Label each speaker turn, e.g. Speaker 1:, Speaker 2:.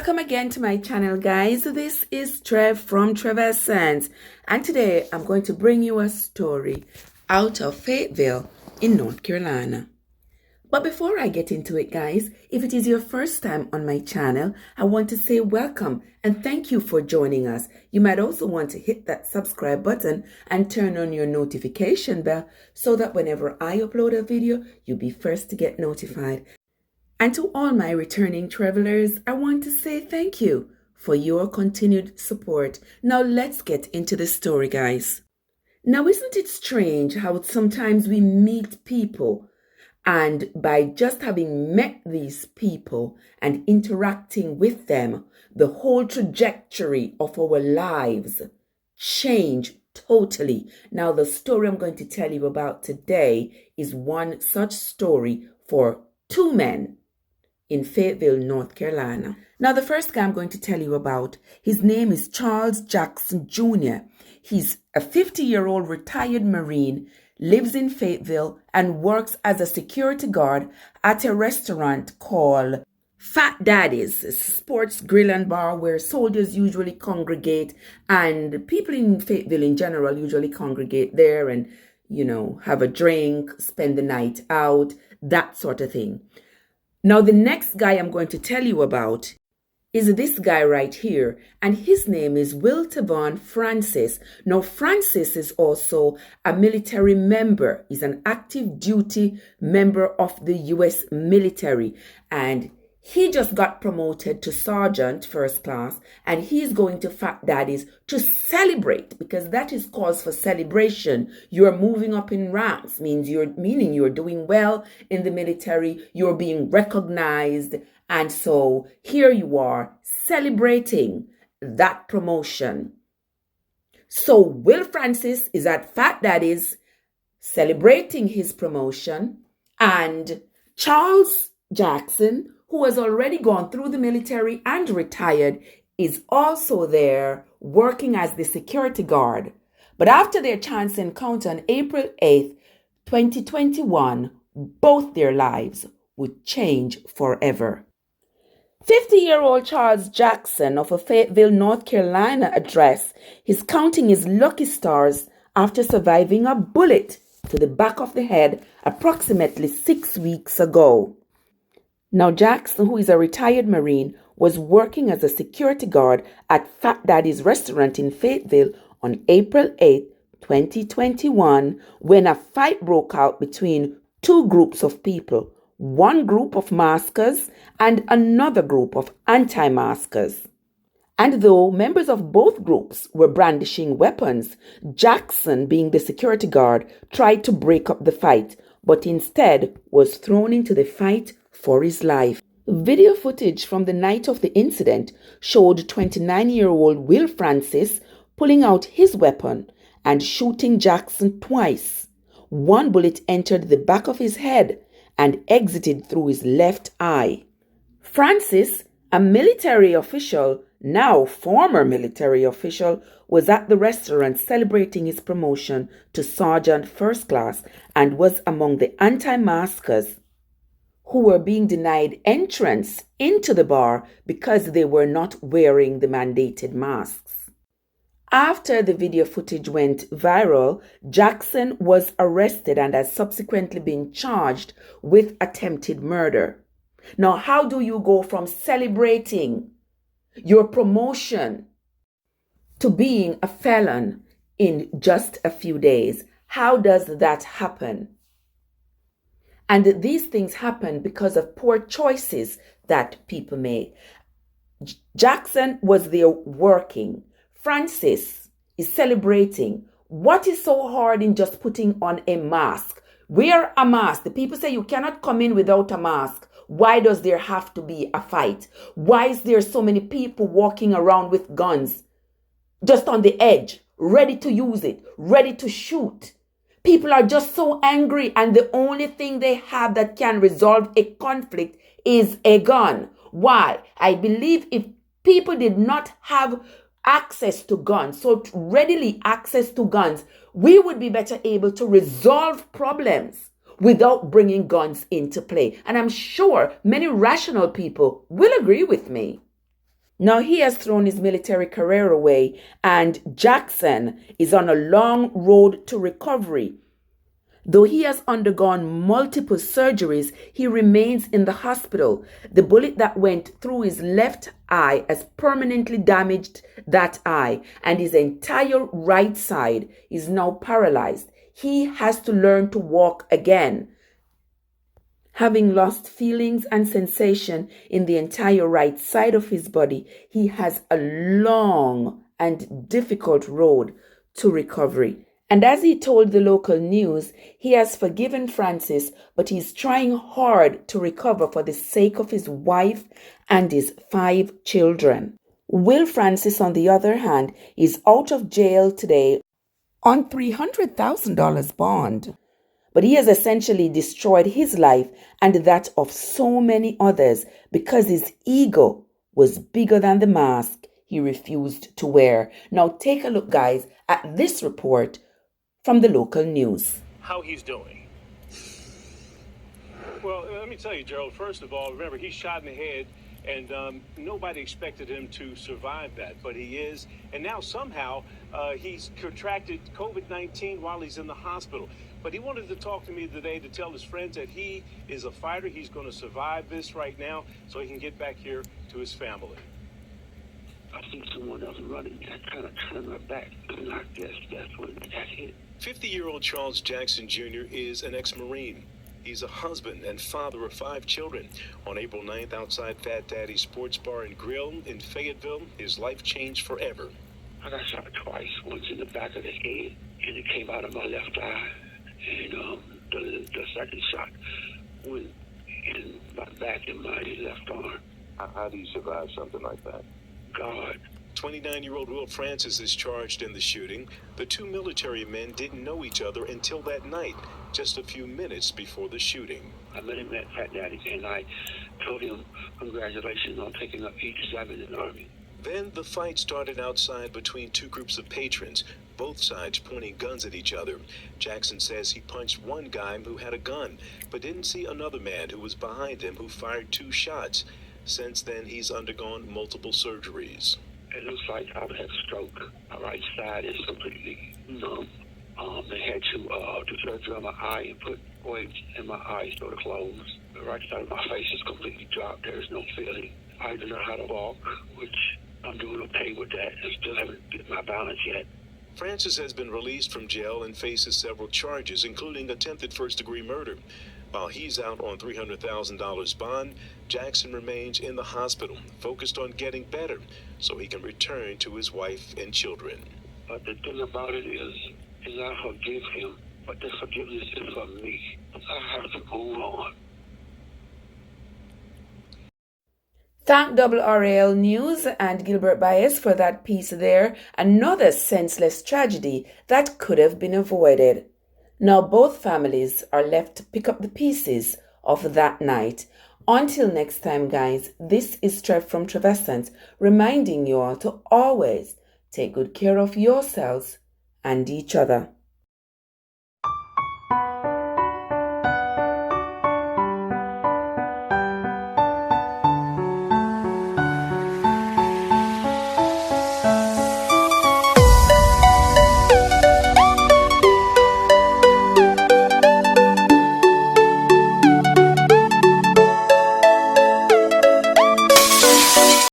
Speaker 1: Welcome again to my channel, guys. This is Trev from Trevassance, and today I'm going to bring you a story out of Fayetteville in North Carolina. But before I get into it, guys, if it is your first time on my channel, I want to say welcome and thank you for joining us. You might also want to hit that subscribe button and turn on your notification bell so that whenever I upload a video, you'll be first to get notified. And to all my returning travelers, I want to say thank you for your continued support. Now let's get into the story, guys. Now, isn't it strange how sometimes we meet people, and by just having met these people and interacting with them, the whole trajectory of our lives change totally. Now, the story I'm going to tell you about today is one such story for two men in Fayetteville, North Carolina. Now, the first guy I'm going to tell you about, his name is Charles Jackson Jr. He's a 50-year-old retired Marine, lives in Fayetteville, and works as a security guard at a restaurant called Fat Daddy's, a sports grill and bar where soldiers usually congregate, and people in Fayetteville in general usually congregate there and, have a drink, spend the night out, that sort of thing. Now, the next guy I'm going to tell you about is this guy right here, and his name is Wiltavon Francis. Now, Francis is also a military member. He's an active duty member of the U.S. military, and he just got promoted to sergeant first class, and he's going to Fat Daddy's to celebrate, because that is cause for celebration. You're moving up in ranks, meaning you're doing well in the military, you're being recognized, and so here you are celebrating that promotion. So Will Francis is at Fat Daddy's celebrating his promotion, and Charles Jackson, who has already gone through the military and retired, is also there working as the security guard. But after their chance encounter on April 8th, 2021, both their lives would change forever. 50-year-old Charles Jackson of a Fayetteville, North Carolina address is counting his lucky stars after surviving a bullet to the back of the head approximately 6 weeks ago. Now, Jackson, who is a retired Marine, was working as a security guard at Fat Daddy's restaurant in Fayetteville on April 8, 2021, when a fight broke out between two groups of people, one group of maskers and another group of anti-maskers. And though members of both groups were brandishing weapons, Jackson, being the security guard, tried to break up the fight, but instead was thrown into the fight for his life. Video footage from the night of the incident showed 29-year-old Will Francis pulling out his weapon and shooting Jackson twice. One bullet entered the back of his head and exited through his left eye. Francis, a military official, now former military official, was at the restaurant celebrating his promotion to sergeant first class and was among the anti-maskers who were being denied entrance into the bar because they were not wearing the mandated masks. After the video footage went viral, Jackson was arrested and has subsequently been charged with attempted murder. Now, how do you go from celebrating your promotion to being a felon in just a few days? How does that happen? And these things happen because of poor choices that people make. Jackson was there working. Francis is celebrating. What is so hard in just putting on a mask? Wear a mask. The people say you cannot come in without a mask. Why does there have to be a fight? Why is there so many people walking around with guns just on the edge, ready to use it, ready to shoot? People are just so angry, and the only thing they have that can resolve a conflict is a gun. Why? I believe if people did not have access to guns, so readily access to guns, we would be better able to resolve problems without bringing guns into play. And I'm sure many rational people will agree with me. Now he has thrown his military career away, and Jackson is on a long road to recovery. Though he has undergone multiple surgeries, he remains in the hospital. The bullet that went through his left eye has permanently damaged that eye, and his entire right side is now paralyzed. He has to learn to walk again. Having lost feelings and sensation in the entire right side of his body, he has a long and difficult road to recovery. And as he told the local news, he has forgiven Francis, but he's trying hard to recover for the sake of his wife and his 5 children. Will Francis, on the other hand, is out of jail today on $300,000 bond. But he has essentially destroyed his life and that of so many others because his ego was bigger than the mask he refused to wear. Now take a look, guys, at this report from the local news.
Speaker 2: How he's doing? Well, let me tell you, Gerald, first of all, remember, he's shot in the head, and nobody expected him to survive that, but he is. And now somehow he's contracted COVID-19 while he's in the hospital. But he wanted to talk to me today to tell his friends that he is a fighter. He's going to survive this right now so he can get back here to his family.
Speaker 3: I see someone else running. I kind of turned my back, and I guess that's when it got hit.
Speaker 2: 50-year-old Charles Jackson Jr. is an ex-Marine. He's a husband and father of 5 children. On April 9th, outside Fat Daddy's Sports Bar and Grill in Fayetteville, his life changed forever.
Speaker 3: I got shot twice, once in the back of the head, and it came out of my left eye. And the second shot went in my back and my left arm.
Speaker 4: How do you survive something like that?
Speaker 3: God.
Speaker 2: 29-year-old Will Francis is charged in the shooting. The 2 military men didn't know each other until that night, just a few minutes before the shooting.
Speaker 3: I met him at Fat Daddy, and I told him congratulations on taking up each 7 in the Army.
Speaker 2: Then the fight started outside between 2 groups of patrons, both sides pointing guns at each other. Jackson says he punched one guy who had a gun, but didn't see another man who was behind him who fired 2 shots. Since then, he's undergone multiple surgeries.
Speaker 3: It looks like I've had a stroke. My right side is completely numb. They had to do surgery on my eye and put weights in my eyes so to close. The right side of my face is completely dropped. There's no feeling. I don't know how to walk, which I'm doing okay with that. I still haven't get my balance yet.
Speaker 2: Francis has been released from jail and faces several charges, including attempted first-degree murder. While he's out on $300,000 bond, Jackson remains in the hospital, focused on getting better so he can return to his wife and children.
Speaker 3: But the thing about it is I forgive him, but the forgiveness is for me. I have to move on.
Speaker 1: Thank WRAL News and Gilbert Bias for that piece there. Another senseless tragedy that could have been avoided. Now both families are left to pick up the pieces of that night. Until next time, guys, this is Trev from Trevessence, reminding you all to always take good care of yourselves and each other.